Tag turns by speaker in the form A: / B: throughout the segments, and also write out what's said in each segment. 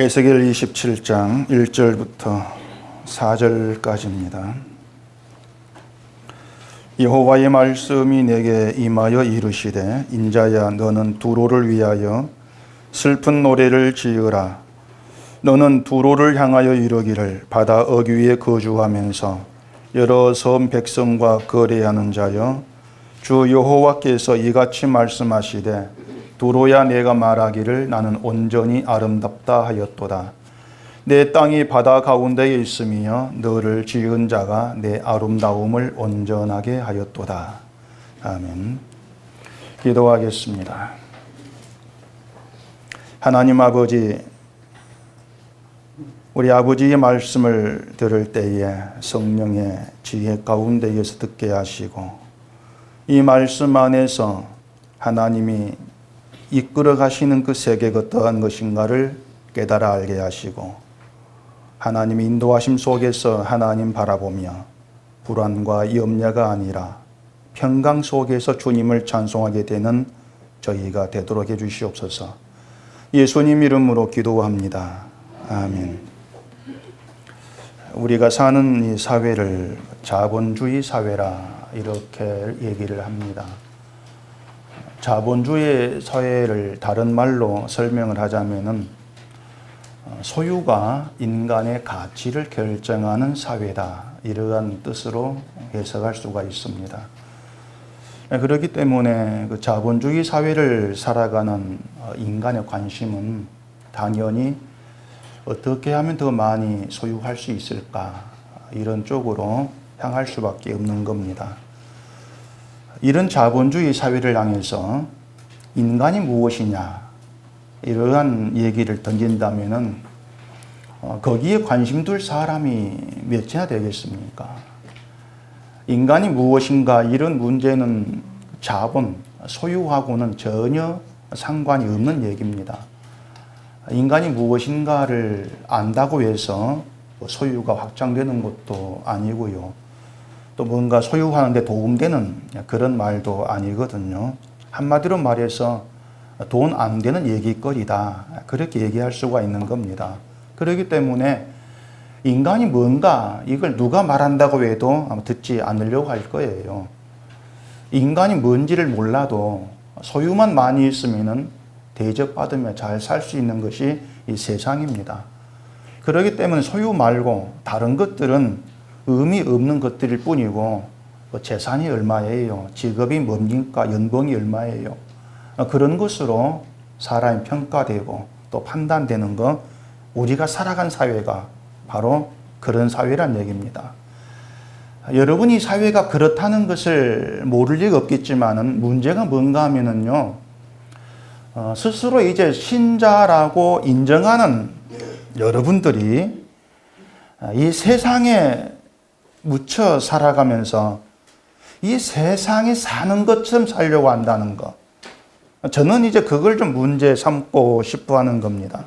A: 에스겔 27장 1절부터 4절까지입니다. 여호와의 말씀이 내게 임하여 이르시되 인자야 너는 두로를 위하여 슬픈 노래를 지으라. 너는 두로를 향하여 이르기를 바다 어귀에 거주하면서 여러 섬 백성과 거래하는 자여 주 여호와께서 이같이 말씀하시되 두로야 내가 말하기를 나는 온전히 아름답다 하였도다. 내 땅이 바다 가운데에 있으며 너를 지은 자가 내 아름다움을 온전하게 하였도다. 아멘. 기도하겠습니다. 하나님 아버지, 우리 아버지의 말씀을 들을 때에 성령의 지혜 가운데에서 듣게 하시고 이 말씀 안에서 하나님이 이끌어 가시는 그 세계가 어떠한 것인가를 깨달아 알게 하시고 하나님의 인도하심 속에서 하나님 바라보며 불안과 염려가 아니라 평강 속에서 주님을 찬송하게 되는 저희가 되도록 해주시옵소서. 예수님 이름으로 기도합니다. 아멘. 우리가 사는 이 사회를 자본주의 사회라 이렇게 얘기를 합니다. 자본주의 사회를 다른 말로 설명을 하자면은 소유가 인간의 가치를 결정하는 사회다. 이러한 뜻으로 해석할 수가 있습니다. 그렇기 때문에 그 자본주의 사회를 살아가는 인간의 관심은 당연히 어떻게 하면 더 많이 소유할 수 있을까? 이런 쪽으로 향할 수밖에 없는 겁니다. 이런 자본주의 사회를 향해서 인간이 무엇이냐 이러한 얘기를 던진다면은 거기에 관심 둘 사람이 몇이나 되겠습니까? 인간이 무엇인가 이런 문제는 자본, 소유하고는 전혀 상관이 없는 얘기입니다. 인간이 무엇인가를 안다고 해서 소유가 확장되는 것도 아니고요. 또 뭔가 소유하는 데 도움되는 그런 말도 아니거든요. 한마디로 말해서 돈 안 되는 얘기거리다. 그렇게 얘기할 수가 있는 겁니다. 그렇기 때문에 인간이 뭔가 이걸 누가 말한다고 해도 아마 듣지 않으려고 할 거예요. 인간이 뭔지를 몰라도 소유만 많이 있으면 대접받으며 잘 살 수 있는 것이 이 세상입니다. 그렇기 때문에 소유 말고 다른 것들은 의미 없는 것들일 뿐이고 재산이 얼마예요? 직업이 뭡니까? 연봉이 얼마예요? 그런 것으로 사람이 평가되고 또 판단되는 것, 우리가 살아간 사회가 바로 그런 사회란 얘기입니다. 여러분이 사회가 그렇다는 것을 모를 리가 없겠지만은 문제가 뭔가 하면은요, 스스로 이제 신자라고 인정하는 여러분들이 이 세상에 묻혀 살아가면서 이 세상에 사는 것처럼 살려고 한다는 것. 저는 이제 그걸 좀 문제 삼고 싶어 하는 겁니다.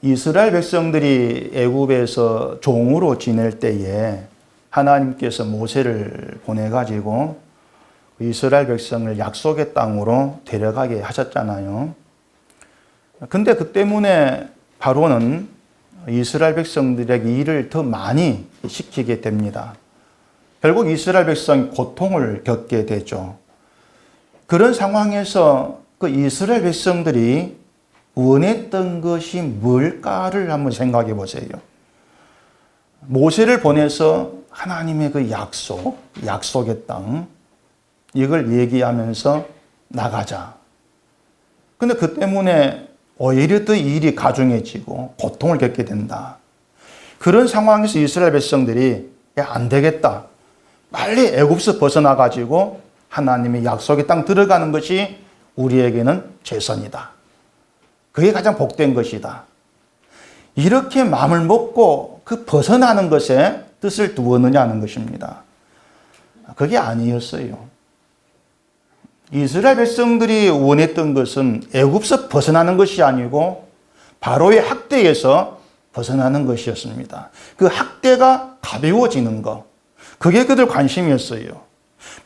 A: 이스라엘 백성들이 애굽에서 종으로 지낼 때에 하나님께서 모세를 보내가지고 이스라엘 백성을 약속의 땅으로 데려가게 하셨잖아요. 근데 그 때문에 바로는 이스라엘 백성들에게 일을 더 많이 시키게 됩니다. 결국 이스라엘 백성이 고통을 겪게 되죠. 그런 상황에서 그 이스라엘 백성들이 원했던 것이 뭘까를 한번 생각해 보세요. 모세를 보내서 하나님의 그 약속의 땅, 이걸 얘기하면서 나가자. 근데 그 때문에 오히려 더 일이 가중해지고 고통을 겪게 된다. 그런 상황에서 이스라엘 백성들이 안 되겠다. 빨리 애굽에서 벗어나가지고 하나님의 약속의 땅 들어가는 것이 우리에게는 최선이다. 그게 가장 복된 것이다. 이렇게 마음을 먹고 그 벗어나는 것에 뜻을 두었느냐는 것입니다. 그게 아니었어요. 이스라엘 백성들이 원했던 것은 애굽에서 벗어나는 것이 아니고 바로의 학대에서 벗어나는 것이었습니다. 그 학대가 가벼워지는 것, 그게 그들 관심이었어요.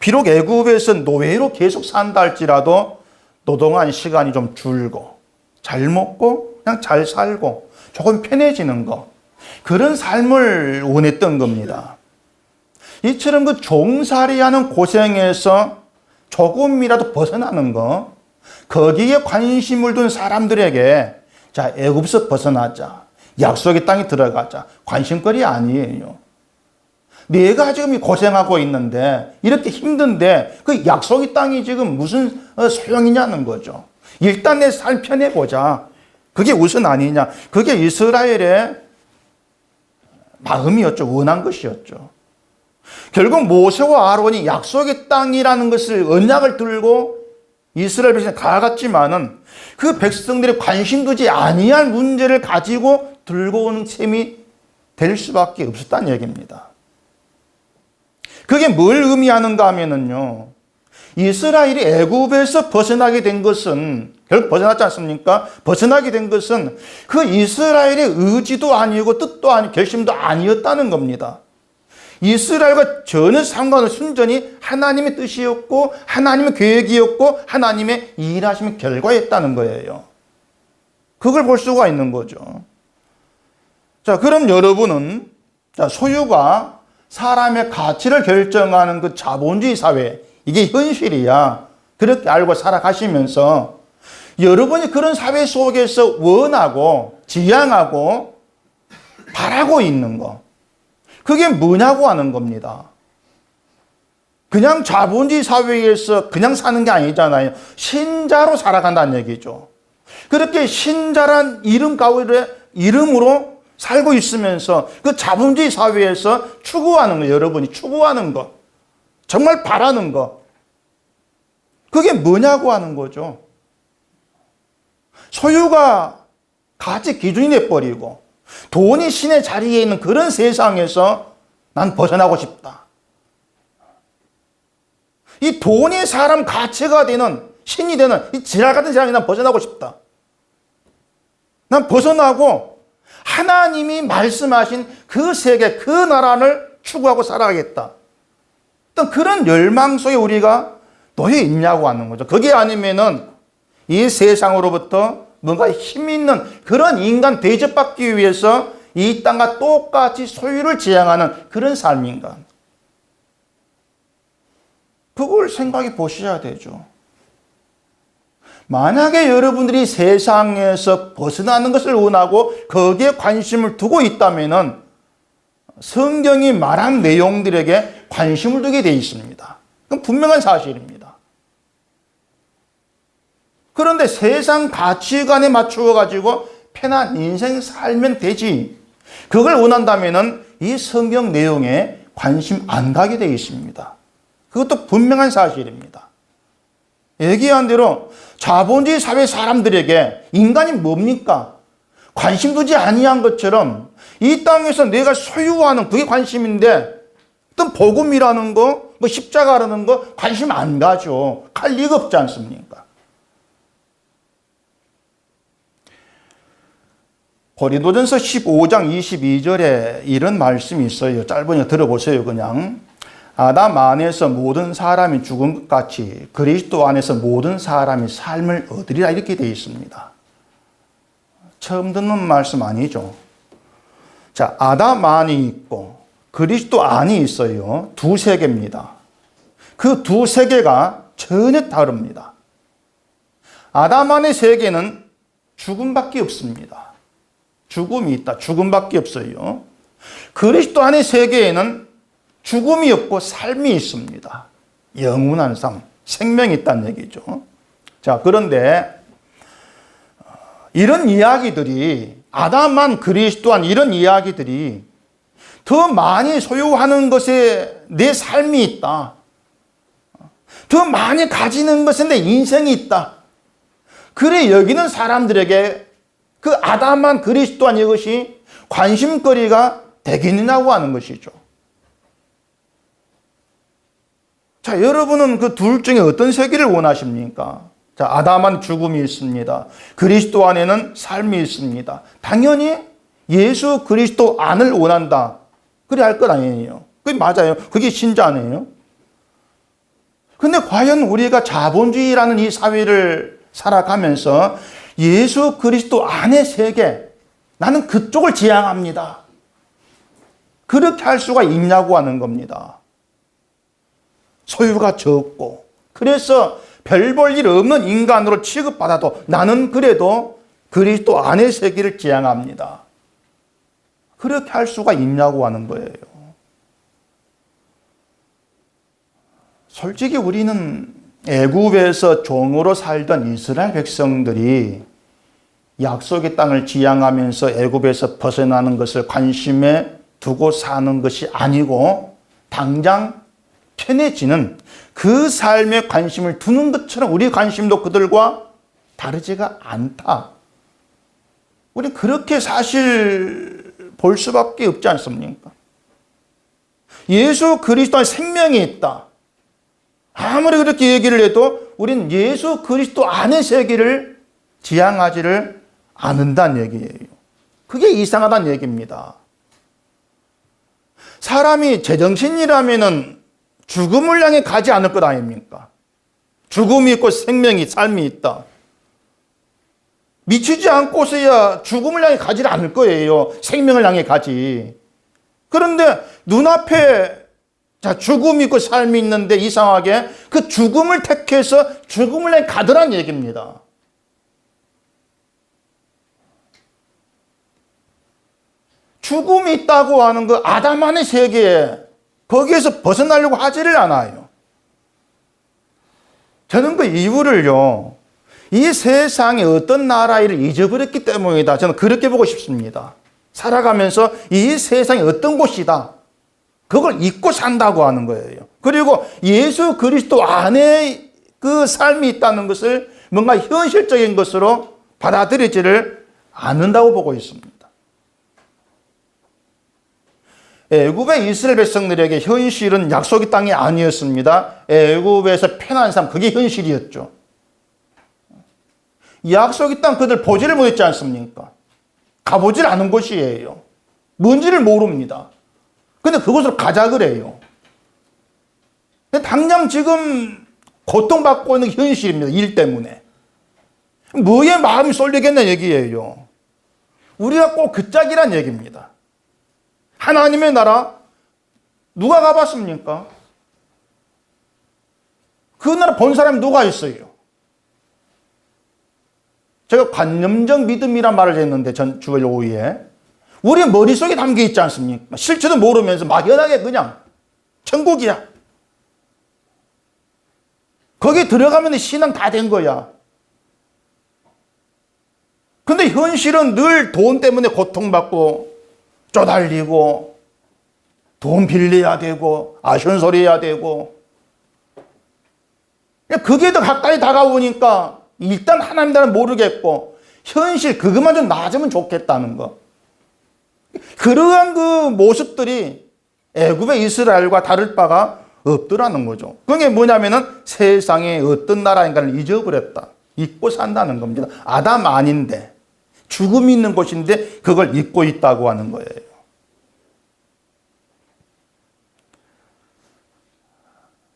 A: 비록 애굽에서 노예로 계속 산다 할지라도 노동한 시간이 좀 줄고 잘 먹고 그냥 잘 살고 조금 편해지는 거, 그런 삶을 원했던 겁니다. 이처럼 그 종살이하는 고생에서 조금이라도 벗어나는 거, 거기에 관심을 둔 사람들에게 자, 애굽에서 벗어나자, 약속의 땅에 들어가자, 관심거리 아니에요. 내가 지금 고생하고 있는데, 이렇게 힘든데 그 약속의 땅이 지금 무슨 소용이냐는 거죠. 일단 내 삶 편해보자. 그게 우선 아니냐. 그게 이스라엘의 마음이었죠. 원한 것이었죠. 결국 모세와 아론이 약속의 땅이라는 것을, 언약을 들고 이스라엘 백성에 가갔지만은 그 백성들이 관심 두지 아니할 문제를 가지고 들고 오는 셈이 될 수밖에 없었다는 얘기입니다. 그게 뭘 의미하는가 하면은요, 이스라엘이 애굽에서 벗어나게 된 것은, 결국 벗어났지 않습니까? 벗어나게 된 것은 그 이스라엘의 의지도 아니고 뜻도 아니고 결심도 아니었다는 겁니다. 이스라엘과 전혀 상관없는 순전히 하나님의 뜻이었고 하나님의 계획이었고 하나님의 일하심의 결과였다는 거예요. 그걸 볼 수가 있는 거죠. 자, 그럼 여러분은 소유가 사람의 가치를 결정하는 그 자본주의 사회, 이게 현실이야. 그렇게 알고 살아가시면서 여러분이 그런 사회 속에서 원하고 지향하고 바라고 있는 거, 그게 뭐냐고 하는 겁니다. 그냥 자본주의 사회에서 그냥 사는 게 아니잖아요. 신자로 살아간다는 얘기죠. 그렇게 신자란 이름 가운데 이름으로 살고 있으면서 그 자본주의 사회에서 추구하는 거, 여러분이 추구하는 거, 정말 바라는 거, 그게 뭐냐고 하는 거죠. 소유가 가치 기준이 돼버리고 돈이 신의 자리에 있는 그런 세상에서 난 벗어나고 싶다. 이 돈이 사람 가치가 되는, 신이 되는 이 지랄 같은 세상에 난 벗어나고 싶다. 난 벗어나고 하나님이 말씀하신 그 세계, 그 나라를 추구하고 살아가겠다. 어떤 그런 열망 속에 우리가 놓여 있냐고 하는 거죠. 그게 아니면은 이 세상으로부터 뭔가 힘 있는 그런 인간 대접받기 위해서 이 땅과 똑같이 소유를 지향하는 그런 삶인가. 그걸 생각해 보셔야 되죠. 만약에 여러분들이 세상에서 벗어나는 것을 원하고 거기에 관심을 두고 있다면 성경이 말한 내용들에게 관심을 두게 되어 있습니다. 그건 분명한 사실입니다. 그런데 세상 가치관에 맞추어 가지고 편한 인생 살면 되지. 그걸 원한다면 이 성경 내용에 관심 안 가게 되어 있습니다. 그것도 분명한 사실입니다. 얘기한 대로 자본주의 사회 사람들에게 인간이 뭡니까? 관심 두지 아니한 것처럼 이 땅에서 내가 소유하는 그게 관심인데 어떤 복음이라는 거, 뭐 십자가라는 거 관심 안 가죠. 갈 리가 없지 않습니까? 고린도전서 15장 22절에 이런 말씀이 있어요. 짧으니 들어보세요. 그냥 아담 안에서 모든 사람이 죽은 것 같이 그리스도 안에서 모든 사람이 삶을 얻으리라 이렇게 되어 있습니다. 처음 듣는 말씀 아니죠. 자, 아담 안이 있고 그리스도 안이 있어요. 두 세계입니다. 그 두 세계가 전혀 다릅니다. 아담 안의 세계는 죽음밖에 없습니다. 죽음이 있다. 죽음밖에 없어요. 그리스도 안의 세계에는 죽음이 없고 삶이 있습니다. 영원한 삶, 생명이 있다는 얘기죠. 자, 그런데 이런 이야기들이, 아담만 그리스도한 이런 이야기들이 더 많이 소유하는 것에 내 삶이 있다. 더 많이 가지는 것에 내 인생이 있다. 그래 여기는 사람들에게 그 아담한 그리스도한 이것이 관심거리가 되겠느냐고 하는 것이죠. 자, 여러분은 그 둘 중에 어떤 세계를 원하십니까? 자, 아담한 죽음이 있습니다. 그리스도 안에는 삶이 있습니다. 당연히 예수 그리스도 안을 원한다. 그래 할 것 아니에요. 그게 맞아요. 그게 신자네요. 근데 과연 우리가 자본주의라는 이 사회를 살아가면서 예수 그리스도 안의 세계, 나는 그쪽을 지향합니다. 그렇게 할 수가 있냐고 하는 겁니다. 소유가 적고, 그래서 별 볼 일 없는 인간으로 취급받아도 나는 그래도 그리스도 안의 세계를 지향합니다. 그렇게 할 수가 있냐고 하는 거예요. 솔직히 우리는 애굽에서 종으로 살던 이스라엘 백성들이 약속의 땅을 지향하면서 애굽에서 벗어나는 것을 관심에 두고 사는 것이 아니고 당장 편해지는 그 삶에 관심을 두는 것처럼 우리 관심도 그들과 다르지가 않다. 우리 그렇게 사실 볼 수밖에 없지 않습니까? 예수 그리스도 안에 생명이 있다. 아무리 그렇게 얘기를 해도 우리는 예수 그리스도 안의 세계를 지향하지를 않는다는 얘기예요. 그게 이상하다는 얘기입니다. 사람이 제정신이라면은 죽음을 향해 가지 않을 것 아닙니까? 죽음이 있고 생명이, 삶이 있다. 미치지 않고서야 죽음을 향해 가지를 않을 거예요. 생명을 향해 가지. 그런데 눈앞에 죽음이 있고 삶이 있는데 이상하게 그 죽음을 택해서 죽음을 향해 가더란 얘기입니다. 죽음이 있다고 하는 그 아담 안의 세계에 거기에서 벗어나려고 하지를 않아요. 저는 그 이유를요, 이 세상에 어떤 나라를 잊어버렸기 때문이다. 저는 그렇게 보고 싶습니다. 살아가면서 이 세상이 어떤 곳이다. 그걸 잊고 산다고 하는 거예요. 그리고 예수 그리스도 안에 그 삶이 있다는 것을 뭔가 현실적인 것으로 받아들이지를 않는다고 보고 있습니다. 애굽의 이스라엘 백성들에게 현실은 약속의 땅이 아니었습니다. 애굽에서 편한 삶, 그게 현실이었죠. 약속의 땅 그들 보지를 못했지 않습니까? 가보질 않은 곳이에요. 뭔지를 모릅니다. 근데 그곳으로 가자 그래요. 근데 당장 지금 고통받고 있는 현실입니다. 일 때문에. 뭐에 마음이 쏠리겠냐 얘기예요. 우리가 꼭 그 짝이란 얘기입니다. 하나님의 나라 누가 가봤습니까? 그 나라 본 사람이 누가 있어요? 제가 관념적 믿음이란 말을 했는데 전 주일 오후에 우리 머릿속에 담겨 있지 않습니까? 실체도 모르면서 막연하게 그냥 천국이야. 거기 들어가면 신앙 다 된 거야. 근데 현실은 늘 돈 때문에 고통받고 쪼달리고 돈 빌려야 되고 아쉬운소리 해야 되고 그게 더 가까이 다가오니까 일단 하나님 나라는 모르겠고 현실 그것만 좀 나아지면 좋겠다는 거. 그러한 그 모습들이 애굽의 이스라엘과 다를 바가 없더라는 거죠. 그게 뭐냐면은 세상에 어떤 나라인가를 잊어버렸다. 잊고 산다는 겁니다. 아담 아닌데 죽음이 있는 곳인데 그걸 잊고 있다고 하는 거예요.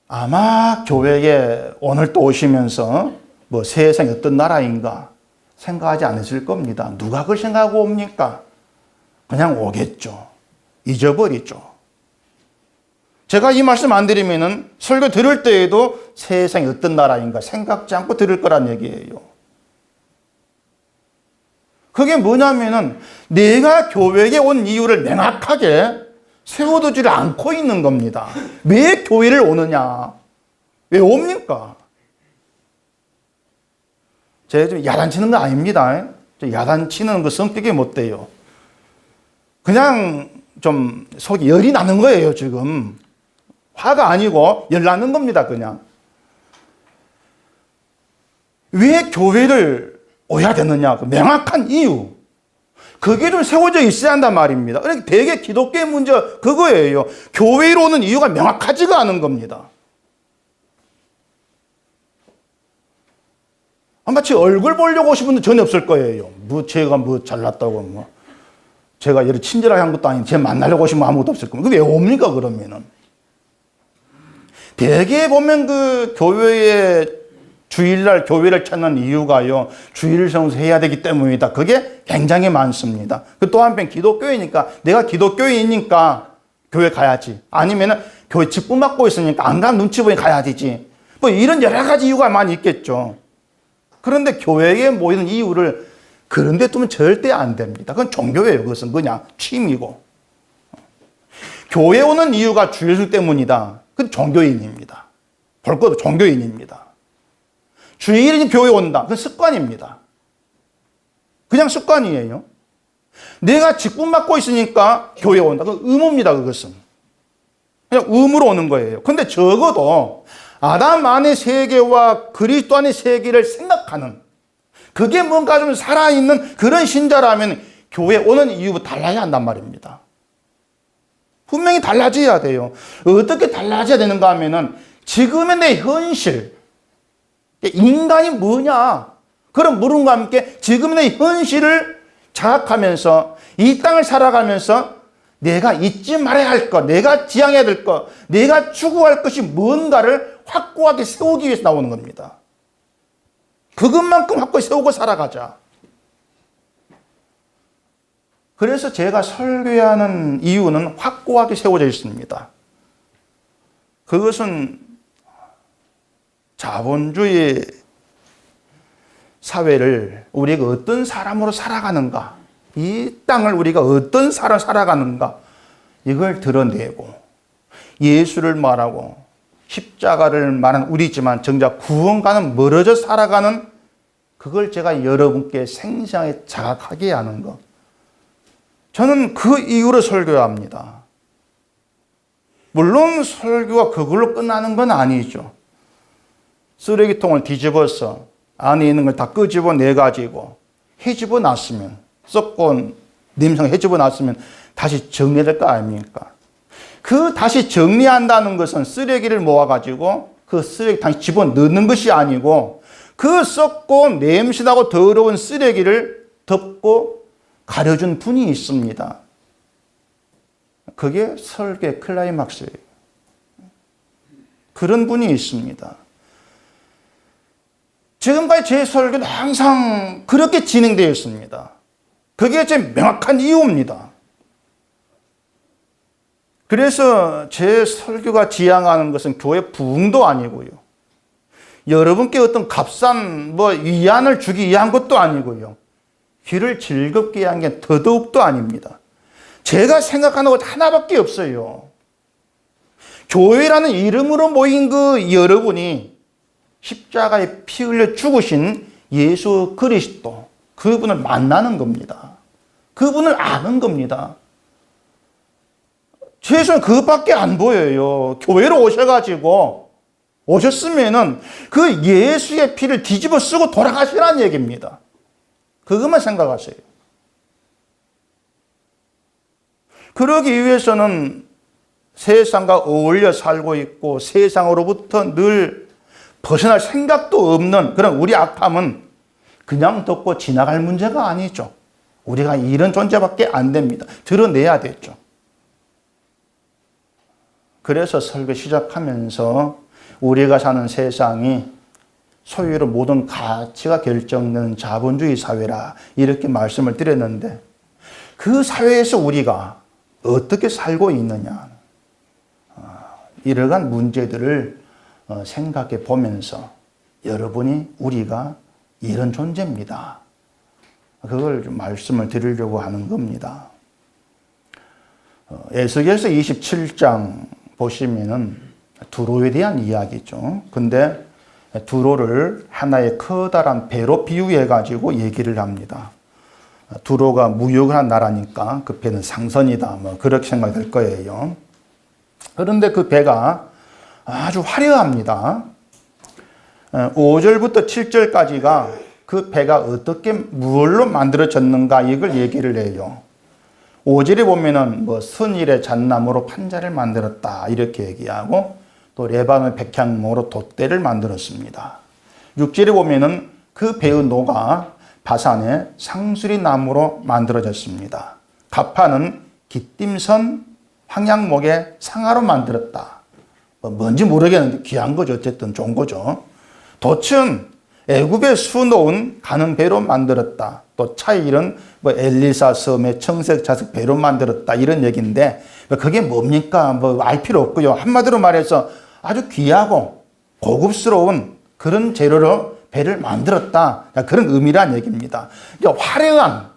A: 아마 교회에 오늘 또 오시면서 뭐 세상이 어떤 나라인가 생각하지 않으실 겁니다. 누가 그걸 생각하고 옵니까? 그냥 오겠죠. 잊어버리죠. 제가 이 말씀 안 드리면은 설교 들을 때에도 세상이 어떤 나라인가 생각지 않고 들을 거란 얘기예요. 그게 뭐냐면은 내가 교회에 온 이유를 명확하게 세워두지를 않고 있는 겁니다. 왜 교회를 오느냐? 왜 옵니까? 제가 좀 야단치는 거 아닙니다. 야단치는 그 성격이 못 돼요. 그냥 좀 속이 열이 나는 거예요, 지금. 화가 아니고 열 나는 겁니다, 그냥. 왜 교회를 오야 되느냐? 그 명확한 이유. 그게 좀 세워져 있어야 한단 말입니다. 그러니까 대개 기독교의 문제가 그거예요. 교회로 오는 이유가 명확하지가 않은 겁니다. 마치 얼굴 보려고 오신 분들 전혀 없을 거예요. 뭐 제가 뭐 잘났다고 뭐 제가 이렇게 친절하게 한 것도 아닌데 제 만나려고 오시면 아무것도 없을 겁니다. 그게 왜 옵니까 그러면은? 대개 보면 그 교회에 주일날 교회를 찾는 이유가요, 주일 성수해야 되기 때문이다. 그게 굉장히 많습니다. 또 한편 기독교이니까, 내가 기독교인이니까 교회 가야지. 아니면은 교회 직분 맡고 있으니까 안 가면 눈치 보니 가야 되지. 뭐 이런 여러 가지 이유가 많이 있겠죠. 그런데 교회에 모이는 이유를 그런 데 두면 절대 안 됩니다. 그건 종교예요. 그것은 그냥 취미고. 교회 오는 이유가 주일 때문이다. 그건 종교인입니다. 볼 것도 종교인입니다. 주일인 교회 온다. 그건 습관입니다. 그냥 습관이에요. 내가 직분 맡고 있으니까 교회 온다. 그건 의무입니다. 그것은. 그냥 의무로 오는 거예요. 근데 적어도 아담 안의 세계와 그리스도 안의 세계를 생각하는, 그게 뭔가 좀 살아있는 그런 신자라면 교회 오는 이유부터 달라야 한단 말입니다. 분명히 달라져야 돼요. 어떻게 달라져야 되는가 하면은 지금의 내 현실, 인간이 뭐냐, 그런 물음과 함께 지금의 내 현실을 자각하면서 이 땅을 살아가면서 내가 잊지 말아야 할 것, 내가 지향해야 될 것, 내가 추구할 것이 뭔가를 확고하게 세우기 위해서 나오는 겁니다. 그것만큼 확고히 세우고 살아가자. 그래서 제가 설교하는 이유는 확고하게 세워져 있습니다. 그것은 자본주의 사회를 우리가 어떤 사람으로 살아가는가, 이 땅을 우리가 어떤 사람 살아가는가, 이걸 드러내고 예수를 말하고 십자가를 말하는 우리지만 정작 구원과는 멀어져 살아가는, 그걸 제가 여러분께 생생하게 자각하게 하는 것. 저는 그 이유로 설교합니다. 물론 설교가 그걸로 끝나는 건 아니죠. 쓰레기통을 뒤집어서 안에 있는 걸 다 끄집어내가지고 헤집어 놨으면, 썩고 냄새가 헤집어 놨으면 다시 정리해야 될 거 아닙니까? 그 다시 정리한다는 것은 쓰레기를 모아가지고 그 쓰레기 다시 집어넣는 것이 아니고, 그 썩고 냄새나고 더러운 쓰레기를 덮고 가려준 분이 있습니다. 그게 설교의 클라이막스예요. 그런 분이 있습니다. 지금까지 제 설교는 항상 그렇게 진행되어 있습니다. 그게 제 명확한 이유입니다. 그래서 제 설교가 지향하는 것은 교회 부흥도 아니고요, 여러분께 어떤 값싼 위안을 주기 위한 것도 아니고요, 귀를 즐겁게 한 게 더더욱도 아닙니다. 제가 생각하는 것 하나밖에 없어요. 교회라는 이름으로 모인 그 여러분이 십자가에 피 흘려 죽으신 예수 그리스도, 그분을 만나는 겁니다. 그분을 아는 겁니다. 최소한 그것밖에 안 보여요. 교회로 오셨으면은 그 예수의 피를 뒤집어 쓰고 돌아가시라는 얘기입니다. 그것만 생각하세요. 그러기 위해서는 세상과 어울려 살고 있고 세상으로부터 늘 벗어날 생각도 없는 그런 우리 악함은 그냥 덮고 지나갈 문제가 아니죠. 우리가 이런 존재밖에 안 됩니다. 드러내야 되죠. 그래서 설교 시작하면서 우리가 사는 세상이 소유로 모든 가치가 결정되는 자본주의 사회라 이렇게 말씀을 드렸는데, 그 사회에서 우리가 어떻게 살고 있느냐, 이러한 문제들을 생각해 보면서 여러분이 우리가 이런 존재입니다, 그걸 좀 말씀을 드리려고 하는 겁니다. 에스겔서 27장 보시면은 두로에 대한 이야기죠. 근데 두로를 하나의 커다란 배로 비유해 가지고 얘기를 합니다. 두로가 무역을 한 나라니까 그 배는 상선이다, 그렇게 생각될 거예요. 그런데 그 배가 아주 화려합니다. 5절부터 7절까지가 그 배가 어떻게 무얼로 만들어졌는가 이걸 얘기를 해요. 5절에 보면은 선일의 잣나무로 판자를 만들었다 이렇게 얘기하고, 또 레바논 백향목으로 돛대를 만들었습니다. 6절에 보면은 그 배의 노가 바산의 상수리 나무로 만들어졌습니다. 갑판은 기띔선 황양목의 상아로 만들었다. 뭔지 모르겠는데 귀한 거죠. 어쨌든 좋은 거죠. 돛은 애굽에 수놓은 가는 배로 만들었다. 또 차일은 뭐 엘리사 섬의 청색 자색 배로 만들었다. 이런 얘기인데 그게 뭡니까? 뭐 알 필요 없고요. 한마디로 말해서 아주 귀하고 고급스러운 그런 재료로 배를 만들었다. 그런 의미란 얘기입니다. 화려한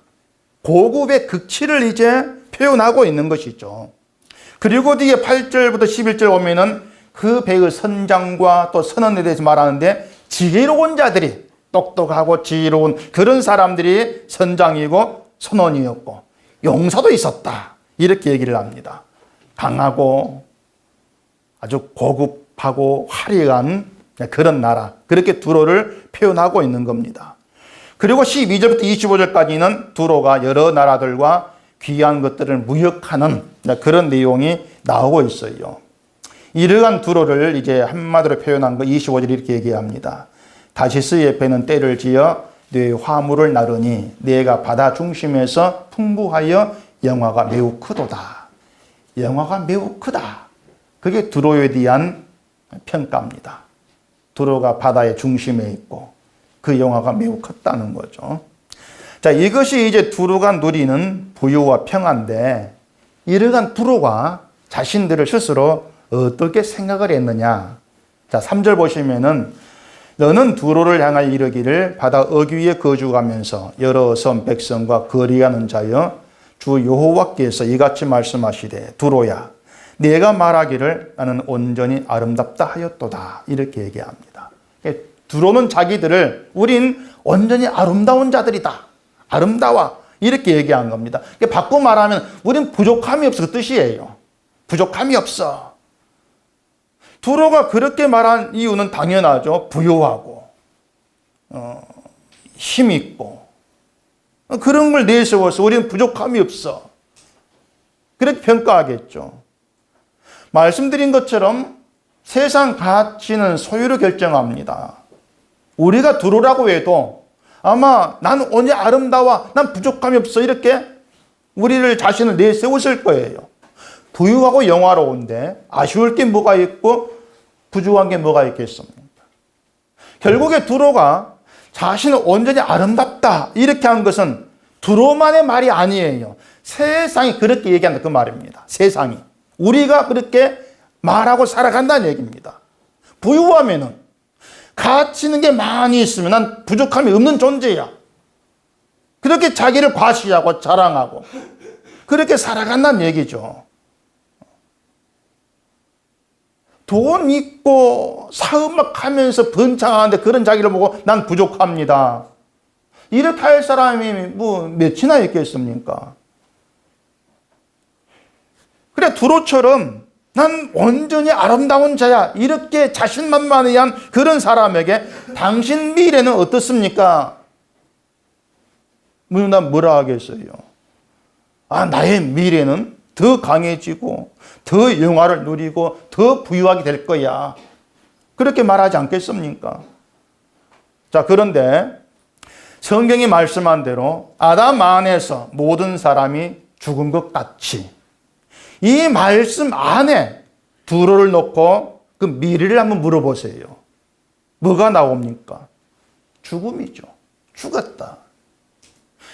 A: 고급의 극치를 이제 표현하고 있는 것이죠. 그리고 뒤에 8절부터 11절 보면은 그 배의 선장과 또 선원에 대해서 말하는데 지혜로운 자들이 똑똑하고 지혜로운 그런 사람들이 선장이고 선원이었고 용사도 있었다. 이렇게 얘기를 합니다. 강하고 아주 고급하고 화려한 그런 나라. 그렇게 두로를 표현하고 있는 겁니다. 그리고 12절부터 25절까지는 두로가 여러 나라들과 귀한 것들을 무역하는 그런 내용이 나오고 있어요. 이러한 두로를 이제 한마디로 표현한 거 25절 이렇게 얘기합니다. 다시스의 배는 때를 지어 네 화물을 나르니 네가 바다 중심에서 풍부하여 영화가 매우 크도다. 영화가 매우 크다. 그게 두로에 대한 평가입니다. 두로가 바다의 중심에 있고 그 영화가 매우 컸다는 거죠. 자, 이것이 이제 두로가 누리는 부유와 평안인데 이러한 두로가 자신들을 스스로 어떻게 생각을 했느냐. 자, 3절 보시면은 너는 두로를 향하여 이르기를 바다 어귀에 거주하면서 여러 섬 백성과 거리하는 자여 주 여호와께서 이같이 말씀하시되 두로야 네가 말하기를 나는 온전히 아름답다 하였도다. 이렇게 얘기합니다. 두로는 자기들을 우린 온전히 아름다운 자들이다. 아름다워. 이렇게 얘기한 겁니다. 바꿔 말하면 우린 부족함이 없어 그 뜻이에요. 부족함이 없어. 두로가 그렇게 말한 이유는 당연하죠. 부유하고 힘있고 그런 걸 내세워서 우리는 부족함이 없어. 그렇게 평가하겠죠. 말씀드린 것처럼 세상 가치는 소유로 결정합니다. 우리가 두로라고 해도 아마 난 언제 아름다워, 난 부족함이 없어 이렇게 우리를 자신을 내세웠을 거예요. 부유하고 영화로운데 아쉬울 게 뭐가 있고 부족한 게 뭐가 있겠습니까? 결국에 두로가 자신을 온전히 아름답다 이렇게 한 것은 두로만의 말이 아니에요. 세상이 그렇게 얘기한다 그 말입니다. 세상이. 우리가 그렇게 말하고 살아간다는 얘기입니다. 부유하면은 가치 있는 게 많이 있으면 난 부족함이 없는 존재야. 그렇게 자기를 과시하고 자랑하고 그렇게 살아간다는 얘기죠. 돈 있고 사업막 하면서 번창하는데 그런 자기를 보고 난 부족합니다. 이렇게 할 사람이 뭐 몇이나 있겠습니까? 그래 두로처럼 난 온전히 아름다운 자야 이렇게 자신만만한 그런 사람에게 당신 미래는 어떻습니까? 난 뭐라 하겠어요? 나의 미래는 더 강해지고 더 영화를 누리고 더 부유하게 될 거야. 그렇게 말하지 않겠습니까? 자, 그런데 성경이 말씀한 대로 아담 안에서 모든 사람이 죽은 것 같이 이 말씀 안에 두로를 놓고 그 미래를 한번 물어보세요. 뭐가 나옵니까? 죽음이죠. 죽었다.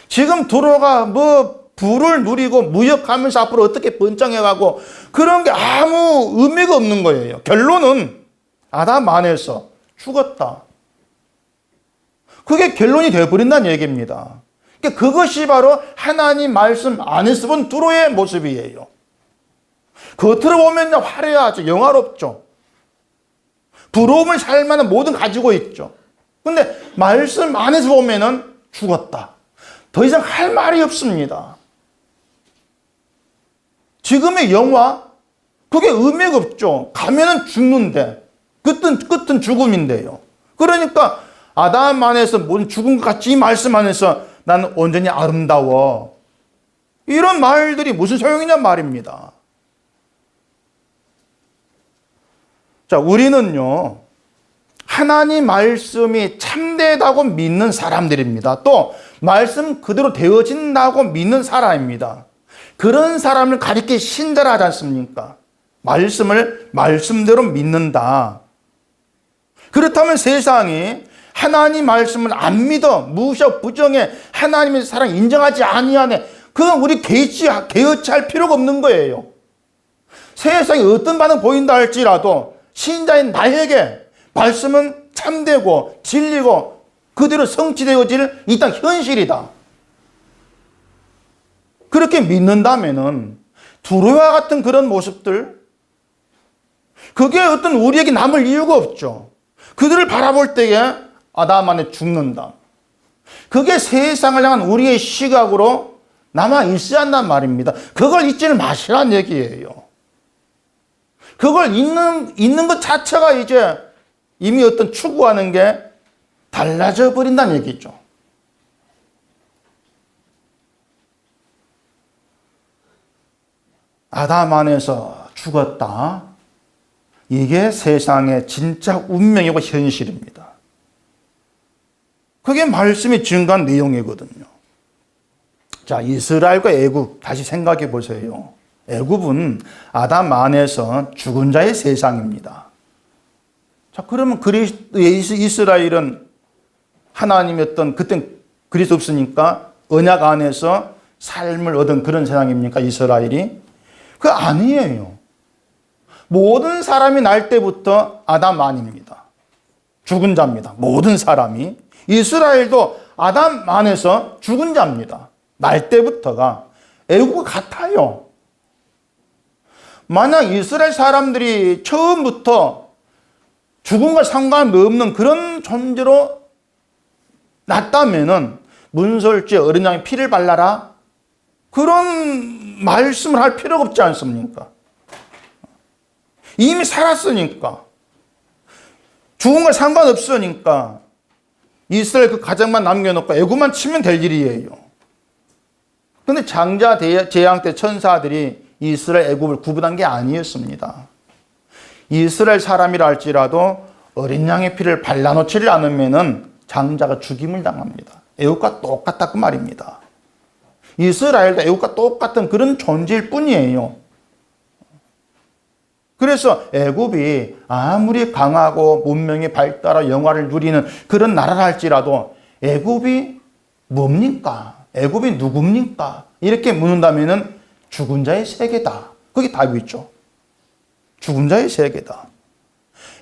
A: 지금 두로가 뭐 부를 누리고 무역하면서 앞으로 어떻게 번창해가고 그런 게 아무 의미가 없는 거예요. 결론은 아담 안에서 죽었다. 그게 결론이 되어버린다는 얘기입니다. 그것이 바로 하나님 말씀 안에서 본 두로의 모습이에요. 겉으로 보면 화려하죠. 영화롭죠. 부러움을 살 만한 모든 가지고 있죠. 근데 말씀 안에서 보면은 죽었다. 더 이상 할 말이 없습니다. 지금의 영화, 그게 의미가 없죠. 가면은 죽는데, 끝은 죽음인데요. 그러니까 아담 안에서 모든 죽은 것 같이 이 말씀 안에서 나는 온전히 아름다워. 이런 말들이 무슨 소용이냐 말입니다. 자, 우리는요, 하나님 말씀이 참되다고 믿는 사람들입니다. 또, 말씀 그대로 되어진다고 믿는 사람입니다. 그런 사람을 가리켜 신자라 하지 않습니까? 말씀을 말씀대로 믿는다. 그렇다면 세상이 하나님 말씀을 안 믿어 무시하고 부정해 하나님의 사랑 인정하지 아니하네. 그건 우리 개의치할 필요가 없는 거예요. 세상이 어떤 반응 보인다 할지라도 신자인 나에게 말씀은 참되고 진리고 그대로 성취되어질 일단 현실이다. 그렇게 믿는다면은 두루와 같은 그런 모습들, 그게 어떤 우리에게 남을 이유가 없죠. 그들을 바라볼 때에 아담 안에 죽는다. 그게 세상을 향한 우리의 시각으로 남아 있어야 한단 말입니다. 그걸 잊지는 마시란 얘기예요. 그걸 잊는 것 자체가 이제 이미 어떤 추구하는 게 달라져 버린다는 얘기죠. 아담 안에서 죽었다. 이게 세상의 진짜 운명이고 현실입니다. 그게 말씀이 증거한 내용이거든요. 자, 이스라엘과 애굽 다시 생각해 보세요. 애굽은 아담 안에서 죽은 자의 세상입니다. 자, 그러면 이스라엘은 하나님이었던 그땐 그리스도 없으니까 언약 안에서 삶을 얻은 그런 세상입니까? 이스라엘이? 그거 아니에요. 모든 사람이 날 때부터 아담 안입니다. 죽은 자입니다. 모든 사람이. 이스라엘도 아담 안에서 죽은 자입니다. 날 때부터가 애국과 같아요. 만약 이스라엘 사람들이 처음부터 죽음과 상관없는 그런 존재로 났다면은 문설주에 어린 양의 피를 발라라, 그런 말씀을 할 필요가 없지 않습니까? 이미 살았으니까, 죽음과 상관없으니까 이스라엘 그 가정만 남겨놓고 애굽만 치면 될 일이에요. 그런데 장자 재앙 때 천사들이 이스라엘 애굽을 구분한 게 아니었습니다. 이스라엘 사람이라 할지라도 어린 양의 피를 발라놓지를 않으면은 장자가 죽임을 당합니다. 애굽과 똑같다 그 말입니다. 이스라엘도 애굽과 똑같은 그런 존재일 뿐이에요. 그래서 애굽이 아무리 강하고 문명이 발달하고 영화를 누리는 그런 나라라 할지라도 애굽이 뭡니까? 애굽이 누굽니까? 이렇게 묻는다면은 죽은 자의 세계다. 그게 답이죠. 죽은 자의 세계다.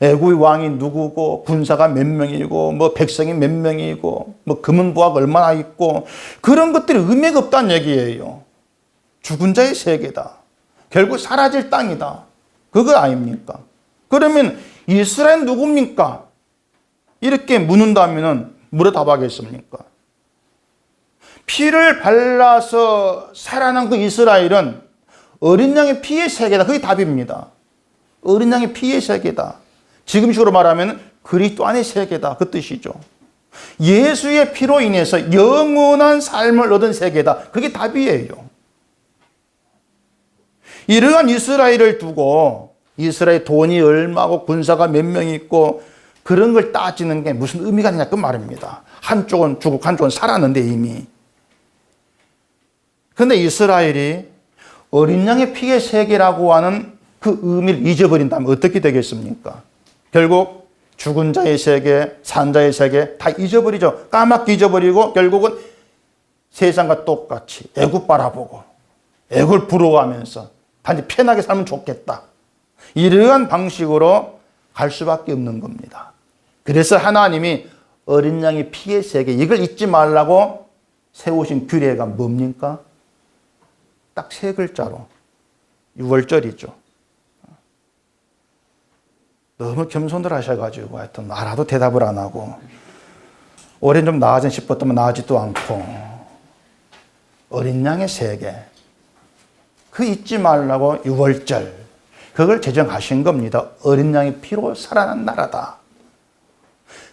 A: 애굽의 왕이 누구고 군사가 몇 명이고 뭐 백성이 몇 명이고 뭐 금은 부하가 얼마나 있고 그런 것들이 의미가 없다는 얘기예요. 죽은 자의 세계다. 결국 사라질 땅이다. 그거 아닙니까? 그러면 이스라엘 누굽니까? 이렇게 묻는다면 뭐라 답하겠습니까? 피를 발라서 살아난 그 이스라엘은 어린 양의 피의 세계다. 그게 답입니다. 어린 양의 피의 세계다. 지금식으로 말하면 그리스도 안의 세계다. 그 뜻이죠. 예수의 피로 인해서 영원한 삶을 얻은 세계다. 그게 답이에요. 이러한 이스라엘을 두고 이스라엘 돈이 얼마고 군사가 몇 명이 있고 그런 걸 따지는 게 무슨 의미가 있냐 그 말입니다. 한쪽은 죽고 한쪽은 살았는데 이미. 그런데 이스라엘이 어린 양의 피의 세계라고 하는 그 의미를 잊어버린다면 어떻게 되겠습니까? 결국 죽은 자의 세계, 산 자의 세계 다 잊어버리죠. 까맣게 잊어버리고 결국은 세상과 똑같이 애굽 바라보고 애굽을 부러워하면서 단지 편하게 살면 좋겠다. 이러한 방식으로 갈 수밖에 없는 겁니다. 그래서 하나님이 어린 양의 피의 세계 이걸 잊지 말라고 세우신 규례가 뭡니까? 딱 세 글자로 6월절이죠. 너무 겸손들 하셔가지고 하여튼 알아도 대답을 안 하고 올해는 좀 나아진 싶었더만 나아지도 않고 어린 양의 세계 그 잊지 말라고 6월절 그걸 제정하신 겁니다. 어린 양의 피로 살아난 나라다.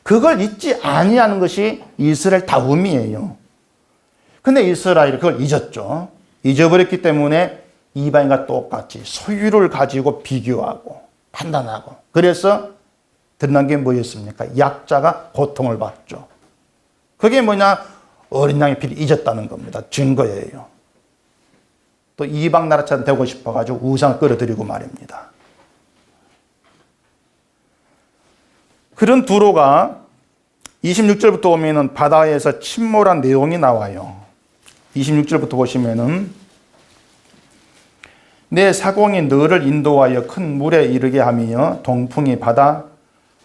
A: 그걸 잊지 아니하는 것이 이스라엘 다움이에요. 근데 이스라엘이 그걸 잊었죠. 잊어버렸기 때문에 이방인과 똑같이 소유를 가지고 비교하고 판단하고 그래서 드러난 게 뭐였습니까? 약자가 고통을 받죠. 그게 뭐냐? 어린 양의 피를 잊었다는 겁니다. 증거예요. 또 이방 나라처럼 되고 싶어가지고 우상을 끌어들이고 말입니다. 그런 두로가 26절부터 오면은 바다에서 침몰한 내용이 나와요. 26절부터 보시면은 내 사공이 너를 인도하여 큰 물에 이르게 하며 동풍이 바다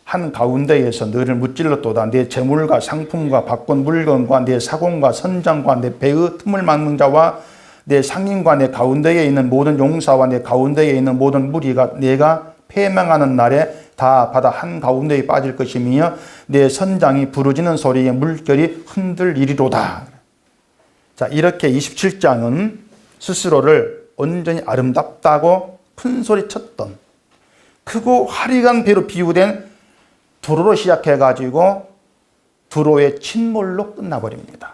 A: 한 가운데에서 너를 무찔렀도다. 내 재물과 상품과 바꾼 물건과 내 사공과 선장과 내 배의 틈을 막는 자와 내 상인과 내 가운데에 있는 모든 용사와 내 가운데에 있는 모든 무리가 내가 패망하는 날에 다 바다 한 가운데에 빠질 것이며 내 선장이 부르짖는 소리에 물결이 흔들리리로다. 자, 이렇게 27장은 스스로를 온전히 아름답다고 큰 소리 쳤던 크고 화려한 배로 비유된 두로로 시작해가지고 두로의 침몰로 끝나버립니다.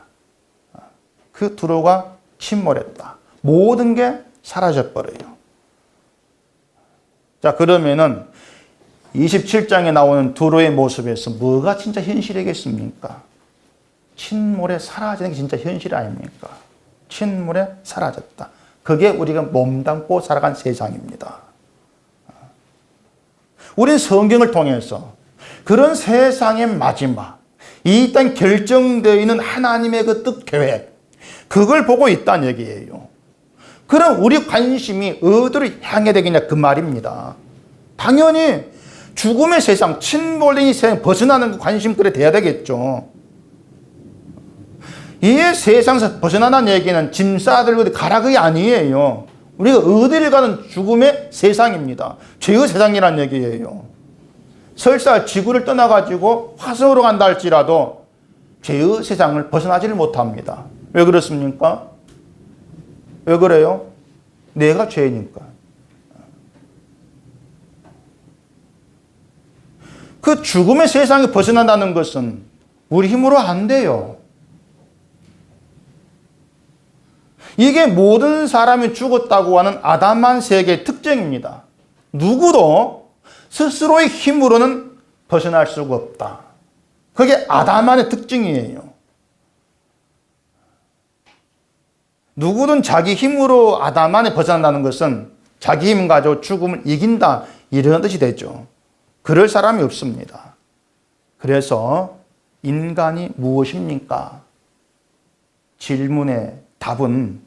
A: 그 두로가 침몰했다. 모든 게 사라져버려요. 자, 그러면은 27장에 나오는 두로의 모습에서 뭐가 진짜 현실이겠습니까? 침몰에 사라지는 게 진짜 현실 아닙니까? 침몰에 사라졌다. 그게 우리가 몸담고 살아간 세상입니다. 우린 성경을 통해서 그런 세상의 마지막, 이 땅 결정되어 있는 하나님의 그 뜻 계획, 그걸 보고 있다는 얘기예요. 그럼 우리 관심이 어디를 향해 되겠냐 그 말입니다. 당연히 죽음의 세상, 침몰된 이 세상 벗어나는 그 관심거리 돼야 되겠죠. 이 세상에서 벗어나는 얘기는 짐 싸들고 가라 그게 아니에요. 우리가 어디를 가는 죽음의 세상입니다. 죄의 세상이라는 얘기예요. 설사 지구를 떠나가지고 화성으로 간다 할지라도 죄의 세상을 벗어나지를 못합니다. 왜 그렇습니까? 왜 그래요? 내가 죄니까. 그 죽음의 세상에 벗어난다는 것은 우리 힘으로 안 돼요. 이게 모든 사람이 죽었다고 하는 아담한 세계의 특징입니다. 누구도 스스로의 힘으로는 벗어날 수가 없다. 그게 아담한의 특징이에요. 누구든 자기 힘으로 아담한에 벗어난다는 것은 자기 힘 가지고 죽음을 이긴다 이런 뜻이 되죠. 그럴 사람이 없습니다. 그래서 인간이 무엇입니까? 질문의 답은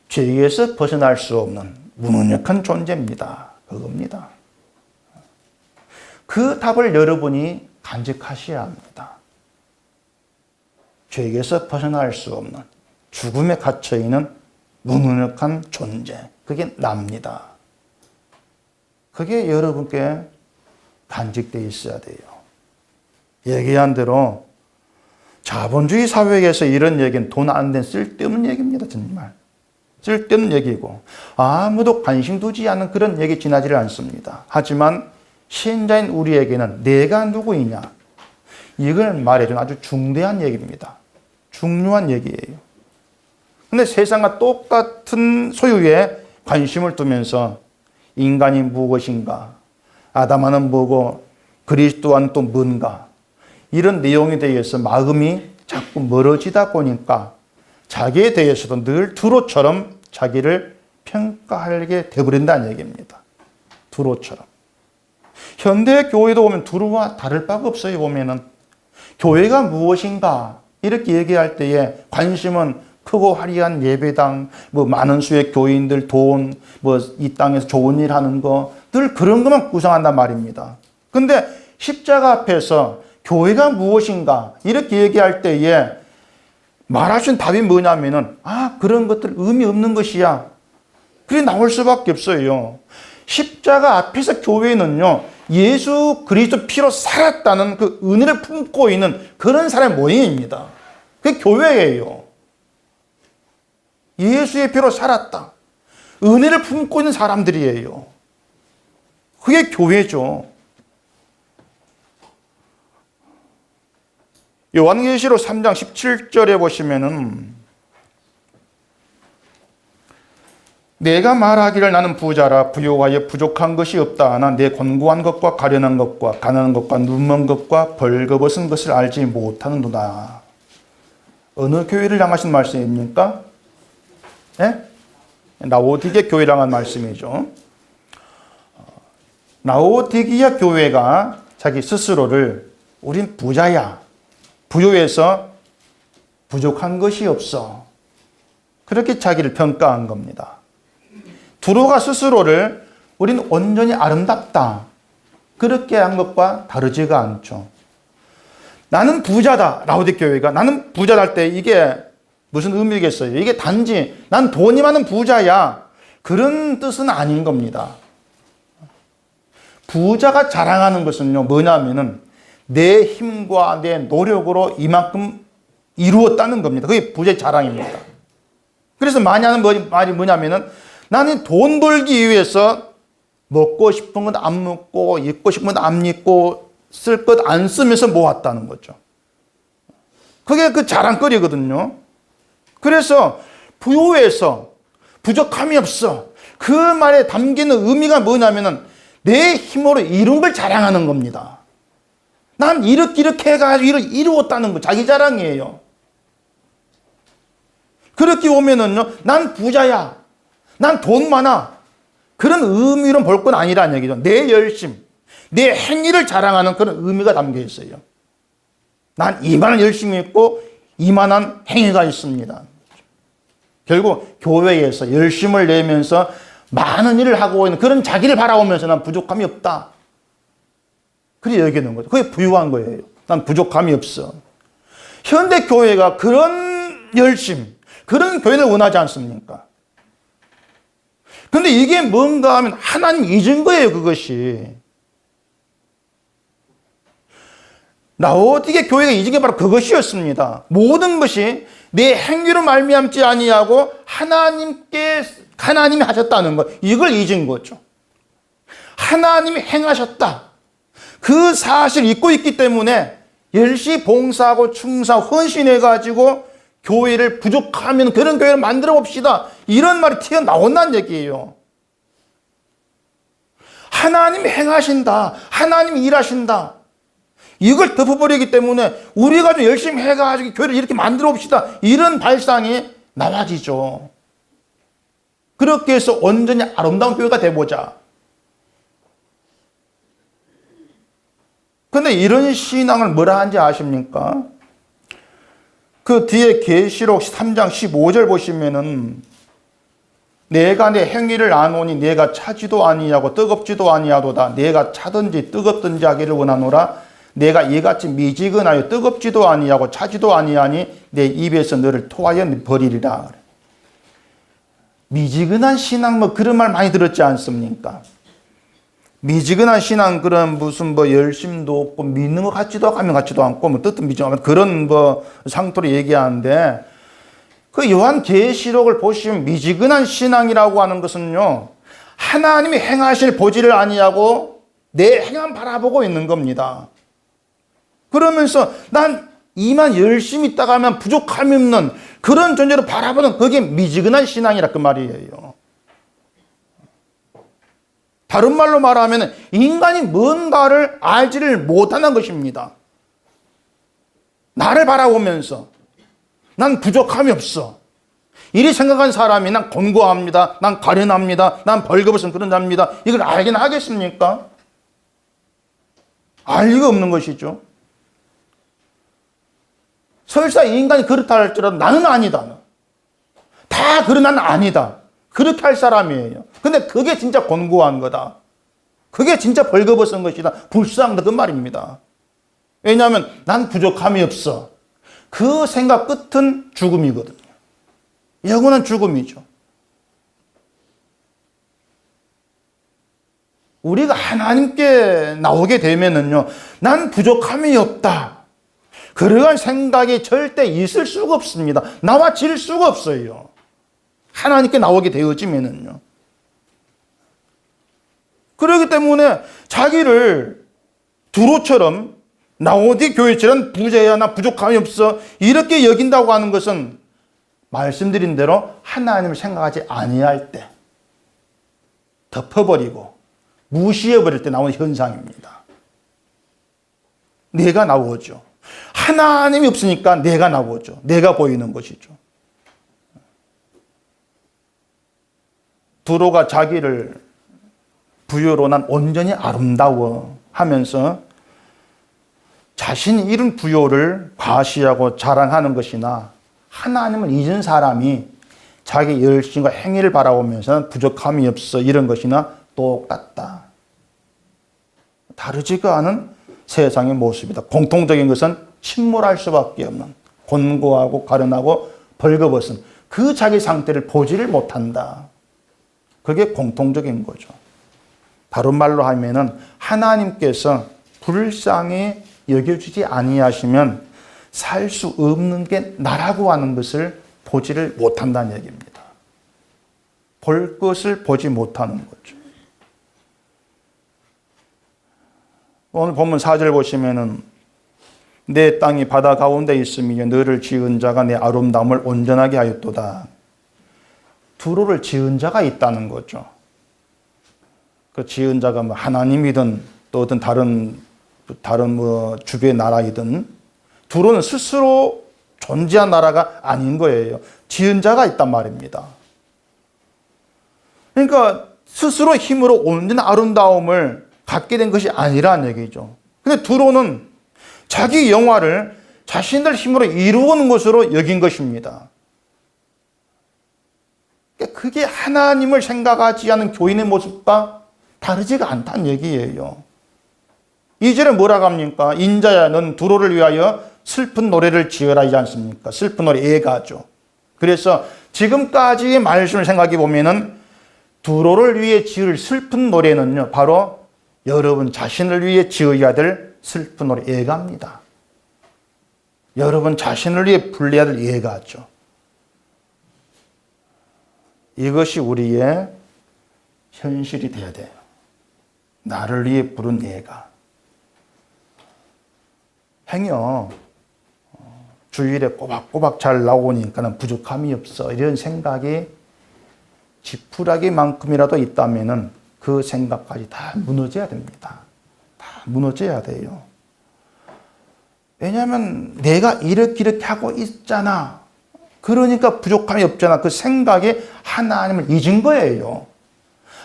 A: 죄에서 벗어날 수 없는 무능력한 존재입니다. 그겁니다. 그 답을 여러분이 간직하셔야 합니다. 죄에서 벗어날 수 없는 죽음에 갇혀있는 무능력한 존재. 그게 납니다. 그게 여러분께 간직되어 있어야 돼요. 얘기한 대로 자본주의 사회에서 이런 얘기는 돈 안 된 쓸데없는 얘기입니다. 정말. 쓸데없는 얘기고 아무도 관심 두지 않는 그런 얘기 지나지를 않습니다. 하지만 신자인 우리에게는 내가 누구이냐 이걸 말해주는 아주 중대한 얘기입니다. 중요한 얘기예요. 근데 세상과 똑같은 소유에 관심을 두면서 인간이 무엇인가, 아담하는 뭐고, 그리스도와는 또 뭔가, 이런 내용에 대해서 마음이 자꾸 멀어지다 보니까 자기에 대해서도 늘 두로처럼 자기를 평가하게 되어버린다는 얘기입니다. 두로처럼. 현대 교회도 보면 두로와 다를 바가 없어요. 보면은 교회가 무엇인가 이렇게 얘기할 때에 관심은 크고 화려한 예배당, 뭐 많은 수의 교인들, 돈, 뭐 이 땅에서 좋은 일 하는 거, 늘 그런 것만 구성한단 말입니다. 근데 십자가 앞에서 교회가 무엇인가 이렇게 얘기할 때에 말하신 답이 뭐냐면은 그런 것들 의미 없는 것이야. 그래 나올 수밖에 없어요. 십자가 앞에서 교회는요, 예수 그리스도 피로 살았다는 그 은혜를 품고 있는 그런 사람의 모임입니다. 그게 교회예요. 예수의 피로 살았다. 은혜를 품고 있는 사람들이에요. 그게 교회죠. 요한계시록 3장 17절에 보시면은 내가 말하기를 나는 부자라 부요하여 부족한 것이 없다 하나 내 곤고한 것과 가련한 것과 가난한 것과 눈먼 것과 벌거벗은 것을 알지 못하는도다. 어느 교회를 향하신 말씀입니까? 네? 라오디게 교회를 향한 말씀이죠. 라오디게아 교회가 자기 스스로를 우린 부자야. 부유해서 부족한 것이 없어. 그렇게 자기를 평가한 겁니다. 두로가 스스로를 우린 온전히 아름답다. 그렇게 한 것과 다르지가 않죠. 나는 부자다. 라오디게교회가 나는 부자다 할 때 이게 무슨 의미겠어요? 이게 단지 난 돈이 많은 부자야. 그런 뜻은 아닌 겁니다. 부자가 자랑하는 것은요, 뭐냐면은 내 힘과 내 노력으로 이만큼 이루었다는 겁니다. 그게 부자의 자랑입니다. 그래서 많이 하는 말이 뭐냐면은 나는 돈 벌기 위해서 먹고 싶은 건 안 먹고 입고 싶은 건 안 입고 쓸 것 안 쓰면서 모았다는 거죠. 그게 그 자랑거리거든요. 그래서 부유해서 부족함이 없어. 그 말에 담기는 의미가 뭐냐면은 내 힘으로 이룬 걸 자랑하는 겁니다. 난 이렇게 해가지고 이루었다는 거 자기 자랑이에요. 그렇게 오면은요, 난 부자야. 난 돈 많아. 그런 의미로 볼 건 아니라는 얘기죠. 내 열심, 내 행위를 자랑하는 그런 의미가 담겨 있어요. 난 이만한 열심이 있고 이만한 행위가 있습니다. 결국 교회에서 열심을 내면서 많은 일을 하고 있는 그런 자기를 바라보면서 난 부족함이 없다. 그렇게 여기는 거죠. 그게 부유한 거예요. 난 부족함이 없어. 현대 교회가 그런 열심, 그런 교회를 원하지 않습니까? 근데 이게 뭔가 하면 하나님 잊은 거예요, 그것이. 라오디게 교회가 잊은 게 바로 그것이었습니다. 모든 것이 내 행위로 말미암지 아니하고 하나님이 하셨다는 것, 이걸 잊은 거죠. 하나님이 행하셨다. 그 사실을 잊고 있기 때문에 열심히 봉사하고 충성하고 헌신해가지고 교회를 부족하면 그런 교회를 만들어 봅시다. 이런 말이 튀어나온다는 얘기예요. 하나님이 행하신다. 하나님이 일하신다. 이걸 덮어버리기 때문에 우리가 좀 열심히 해가지고 교회를 이렇게 만들어 봅시다. 이런 발상이 나와지죠. 그렇게 해서 온전히 아름다운 교회가 돼보자. 근데 이런 신앙을 뭐라 하는지 아십니까? 그 뒤에 계시록 3장 15절 보시면은 내가 내 행위를 아노니 내가 차지도 아니하고 뜨겁지도 아니하도다. 내가 차든지 뜨겁든지 하기를 원하노라. 내가 이같이 미지근하여 뜨겁지도 아니하고 차지도 아니하니 내 입에서 너를 토하여 버리리라. 미지근한 신앙 뭐 그런 말 많이 들었지 않습니까? 미지근한 신앙 그런 무슨 뭐 열심도 없고 믿는 것 같지도 않고 하면 같지도 않고 뭐 뜻은 미지근한 그런 뭐 상토로 얘기하는데 그 요한계시록을 보시면 미지근한 신앙이라고 하는 것은요 하나님이 행하실 보지를 아니하고 내 행함 바라보고 있는 겁니다. 그러면서 난 이만 열심히 있다가 하면 부족함이 없는 그런 존재로 바라보는 그게 미지근한 신앙이라 그 말이에요. 다른 말로 말하면 인간이 뭔가를 알지를 못하는 것입니다. 나를 바라보면서 난 부족함이 없어. 이리 생각한 사람이 난 권고합니다. 난 가련합니다. 난 벌거벗은 그런 자입니다. 이걸 알긴 하겠습니까? 알 리가 없는 것이죠. 설사 인간이 그렇다 할지라도 나는 아니다. 다 그런 나는 아니다. 그렇게 할 사람이에요. 근데 그게 진짜 권고한 거다. 그게 진짜 벌거벗은 것이다. 불쌍하다 그 말입니다. 왜냐하면 난 부족함이 없어. 그 생각 끝은 죽음이거든요. 영원한 죽음이죠. 우리가 하나님께 나오게 되면은요, 난 부족함이 없다. 그러한 생각이 절대 있을 수가 없습니다. 나와 질 수가 없어요. 하나님께 나오게 되어지면은요. 그렇기 때문에 자기를 두로처럼 라오디 교회처럼 부자야 나 부족함이 없어 이렇게 여긴다고 하는 것은 말씀드린 대로 하나님을 생각하지 아니할 때 덮어버리고 무시해버릴 때 나오는 현상입니다. 내가 나오죠. 하나님이 없으니까 내가 나오죠. 내가 보이는 것이죠. 두로가 자기를 부유로 난 온전히 아름다워 하면서 자신이 이룬 부요를 과시하고 자랑하는 것이나 하나님을 잊은 사람이 자기 열심과 행위를 바라보면서는 부족함이 없어 이런 것이나 똑같다. 다르지가 않은 세상의 모습이다. 공통적인 것은 침몰할 수밖에 없는, 곤고하고 가련하고 벌거벗은 그 자기 상태를 보지를 못한다. 그게 공통적인 거죠. 다른 말로 하면은 하나님께서 불쌍히 여겨주지 아니하시면 살 수 없는 게 나라고 하는 것을 보지를 못한다는 얘기입니다. 볼 것을 보지 못하는 거죠. 오늘 본문 4절 보시면은 내 땅이 바다 가운데 있으며 너를 지은 자가 내 아름다움을 온전하게 하였도다. 두로를 지은 자가 있다는 거죠. 그 지은 자가 뭐 하나님이든 또 어떤 다른 뭐 주변 나라이든 두로는 스스로 존재한 나라가 아닌 거예요. 지은 자가 있단 말입니다. 그러니까 스스로 힘으로 온전한 아름다움을 갖게 된 것이 아니라는 얘기죠. 근데 두로는 자기 영화를 자신들 힘으로 이루는 것으로 여긴 것입니다. 그게 하나님을 생각하지 않은 교인의 모습과 다르지가 않다는 얘기예요. 2절에 뭐라고 합니까? 인자야 넌 두로를 위하여 슬픈 노래를 지어라 하지 않습니까? 슬픈 노래 애가죠. 그래서 지금까지의 말씀을 생각해 보면은 두로를 위해 지을 슬픈 노래는요, 바로 여러분 자신을 위해 지어야 될 슬픈 노래 애가입니다. 여러분 자신을 위해 불러야 될 애가죠. 이것이 우리의 현실이 돼야 돼요. 나를 위해 부른 애가. 행여 주일에 꼬박꼬박 잘 나오니까는 부족함이 없어 이런 생각이 지푸라기만큼이라도 있다면은 그 생각까지 다 무너져야 됩니다. 다 무너져야 돼요. 왜냐하면 내가 이렇게 하고 있잖아. 그러니까 부족함이 없잖아. 그 생각에 하나님을 잊은 거예요.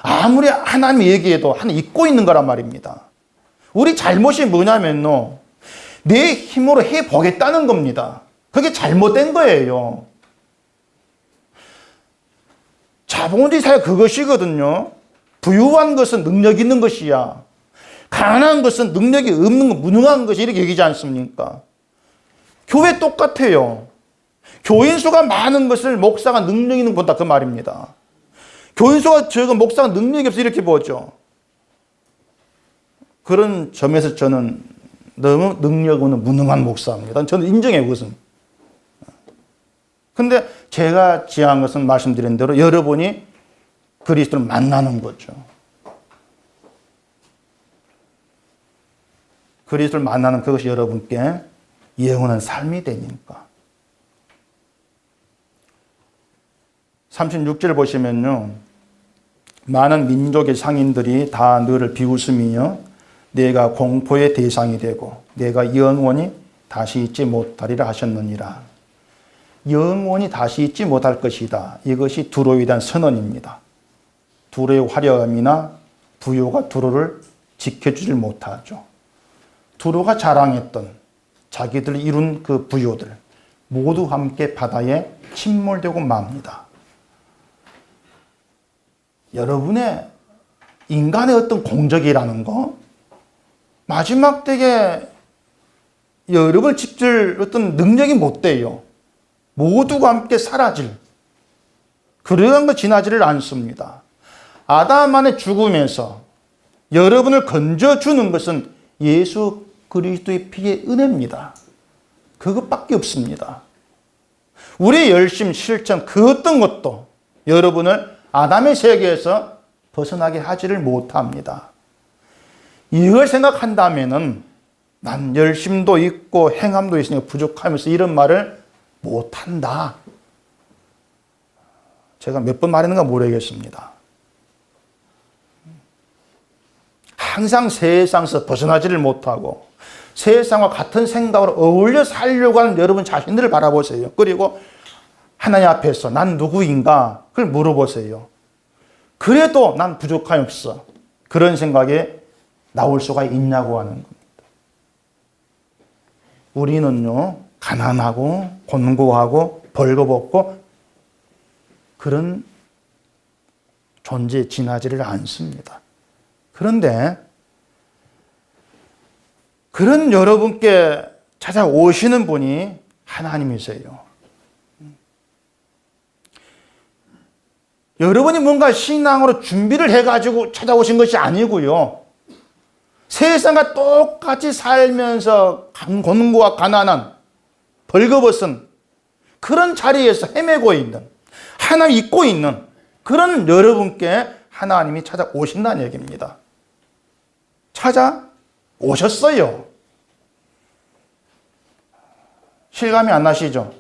A: 아무리 하나님이 얘기해도 하나님 잊고 있는 거란 말입니다. 우리 잘못이 뭐냐면요, 내 힘으로 해보겠다는 겁니다. 그게 잘못된 거예요. 자본주의 사회 그것이거든요. 부유한 것은 능력 있는 것이야. 가난한 것은 능력이 없는 것, 무능한 것이 이렇게 얘기하지 않습니까? 교회 똑같아요. 교인 수가 많은 것을 목사가 능력 있는 것보다 그 말입니다. 교인 수가 적은 목사가 능력이 없어 이렇게 보죠. 그런 점에서 저는 너무 능력 없는 무능한 목사입니다. 저는 인정해요, 그것은. 근데 제가 지향한 것은 말씀드린 대로 여러분이 그리스도를 만나는 거죠. 그리스도를 만나는 그것이 여러분께 영원한 삶이 되니까. 36절 보시면요, 많은 민족의 상인들이 다 너를 비웃으며 내가 공포의 대상이 되고 내가 영원히 다시 잊지 못하리라 하셨느니라. 영원히 다시 잊지 못할 것이다. 이것이 두로에 대한 선언입니다. 두로의 화려함이나 부요가 두로를 지켜주질 못하죠. 두로가 자랑했던 자기들이 이룬 그 부요들 모두 함께 바다에 침몰되고 맙니다. 여러분의 인간의 어떤 공적이라는 거, 마지막 때에 여러분을 지킬 어떤 능력이 못 돼요. 모두가 함께 사라질, 그러한 거 지나지를 않습니다. 아담만의 죽음에서 여러분을 건져주는 것은 예수 그리스도의 피의 은혜입니다. 그것밖에 없습니다. 우리의 열심, 실천, 그 어떤 것도 여러분을 아담의 세계에서 벗어나게 하지를 못합니다. 이걸 생각한다면은 난 열심도 있고 행함도 있으니까 부족하면서 이런 말을 못한다. 제가 몇 번 말했는가 모르겠습니다. 항상 세상에서 벗어나지를 못하고 세상과 같은 생각으로 어울려 살려고 하는 여러분 자신들을 바라보세요. 그리고 하나님 앞에서 난 누구인가? 그걸 물어보세요. 그래도 난 부족함이 없어. 그런 생각에 나올 수가 있냐고 하는 겁니다. 우리는요, 가난하고 곤고하고 벌거벗고 그런 존재에 지나지를 않습니다. 그런데 그런 여러분께 찾아오시는 분이 하나님이세요. 여러분이 뭔가 신앙으로 준비를 해가지고 찾아오신 것이 아니고요. 세상과 똑같이 살면서 곤고와 가난한 벌거벗은 그런 자리에서 헤매고 있는, 하나님 잊고 있는 그런 여러분께 하나님이 찾아오신다는 얘기입니다. 찾아오셨어요. 실감이 안 나시죠?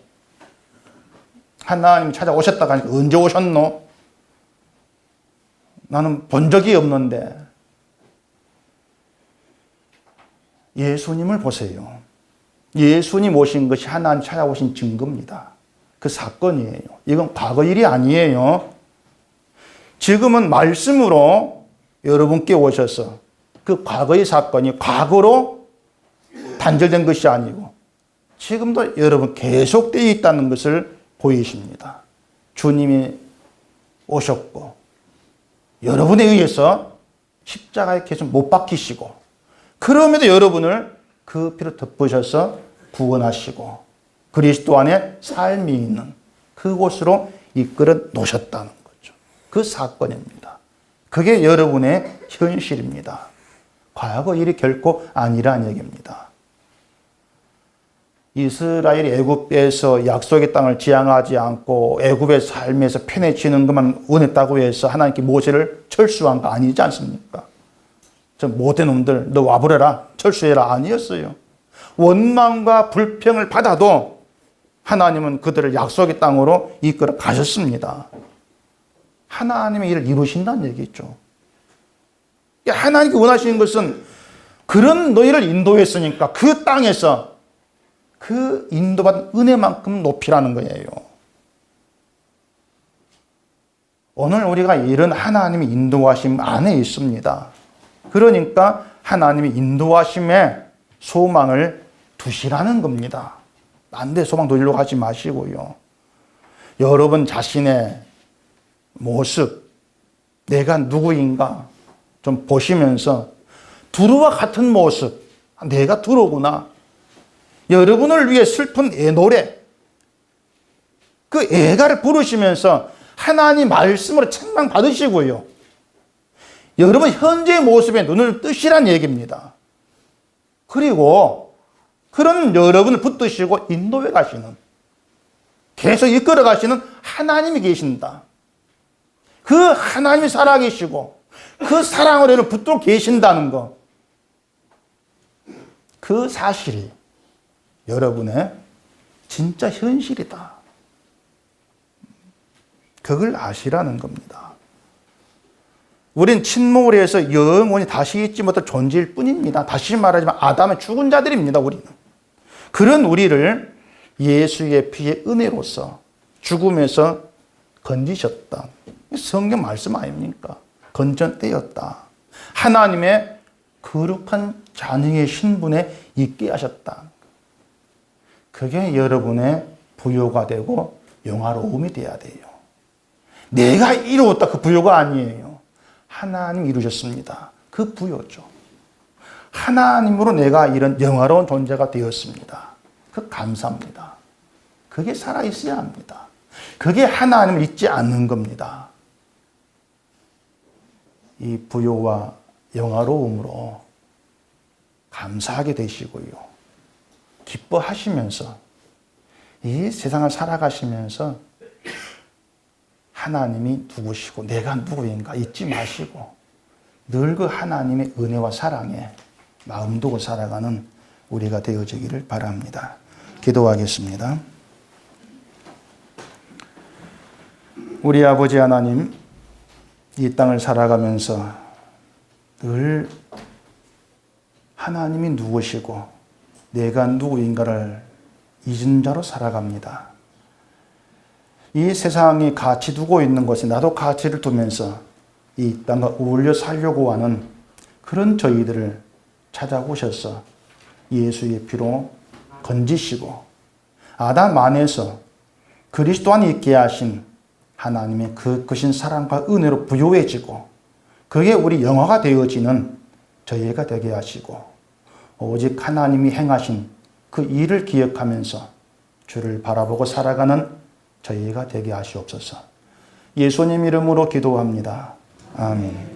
A: 하나님이 찾아오셨다가 하니까 언제 오셨노? 나는 본 적이 없는데. 예수님을 보세요. 예수님 오신 것이 하나님 찾아오신 증거입니다. 그 사건이에요. 이건 과거 일이 아니에요. 지금은 말씀으로 여러분께 오셔서 그 과거의 사건이 과거로 단절된 것이 아니고 지금도 여러분 계속되어 있다는 것을 보이십니다. 주님이 오셨고 여러분에 의해서 십자가에 계속 못 박히시고 그럼에도 여러분을 그 피로 덮으셔서 구원하시고 그리스도 안에 삶이 있는 그곳으로 이끌어 놓으셨다는 거죠. 그 사건입니다. 그게 여러분의 현실입니다. 과거 일이 결코 아니라는 얘기입니다. 이스라엘이 애굽에서 약속의 땅을 지향하지 않고 애굽의 삶에서 편해지는 것만 원했다고 해서 하나님께 모세를 철수한 거 아니지 않습니까? 저 못된 놈들 너 와버려라 철수해라 아니었어요. 원망과 불평을 받아도 하나님은 그들을 약속의 땅으로 이끌어 가셨습니다. 하나님의 일을 이루신다는 얘기죠. 하나님께 원하시는 것은 그런 너희를 인도했으니까 그 땅에서 그 인도받은 은혜만큼 높이라는 거예요. 오늘 우리가 이런 하나님의 인도하심 안에 있습니다. 그러니까 하나님의 인도하심에 소망을 두시라는 겁니다. 안 돼 소망 돌리려고 하지 마시고요. 여러분 자신의 모습, 내가 누구인가 좀 보시면서 두루와 같은 모습, 내가 두루구나. 여러분을 위해 슬픈 애노래, 그 애가를 부르시면서 하나님 말씀으로 책망 받으시고요. 여러분 현재의 모습에 눈을 뜨시란 얘기입니다. 그리고 그런 여러분을 붙드시고 인도해 가시는, 계속 이끌어 가시는 하나님이 계신다. 그 하나님이 살아계시고 그 사랑으로 여러분 붙들고 계신다는 것, 그 사실이 여러분의 진짜 현실이다. 그걸 아시라는 겁니다. 우린 침묵을 해서 영원히 다시 잊지 못할 존재일 뿐입니다. 다시 말하지만 아담의 죽은 자들입니다. 우리는. 그런 우리를 예수의 피의 은혜로서 죽음에서 건지셨다. 성경 말씀 아닙니까? 건전되었다. 하나님의 거룩한 자녀의 신분에 있게 하셨다. 그게 여러분의 부요가 되고 영화로움이 돼야 돼요. 내가 이루었다 그 부요가 아니에요. 하나님 이루셨습니다. 그 부요죠. 하나님으로 내가 이런 영화로운 존재가 되었습니다. 그 감사합니다. 그게 살아있어야 합니다. 그게 하나님을 잊지 않는 겁니다. 이 부요와 영화로움으로 감사하게 되시고요. 기뻐하시면서 이 세상을 살아가시면서 하나님이 누구시고 내가 누구인가 잊지 마시고 늘 그 하나님의 은혜와 사랑에 마음 두고 살아가는 우리가 되어지기를 바랍니다. 기도하겠습니다. 우리 아버지 하나님, 이 땅을 살아가면서 늘 하나님이 누구시고 내가 누구인가를 잊은 자로 살아갑니다. 이 세상이 가치 두고 있는 것에 나도 가치를 두면서 이 땅과 어울려 살려고 하는 그런 저희들을 찾아오셔서 예수의 피로 건지시고 아담 안에서 그리스도 안에 있게 하신 하나님의 그 크신 사랑과 은혜로 부요해지고 그게 우리 영화가 되어지는 저희가 되게 하시고 오직 하나님이 행하신 그 일을 기억하면서 주를 바라보고 살아가는 저희가 되게 하시옵소서. 예수님 이름으로 기도합니다. 아멘.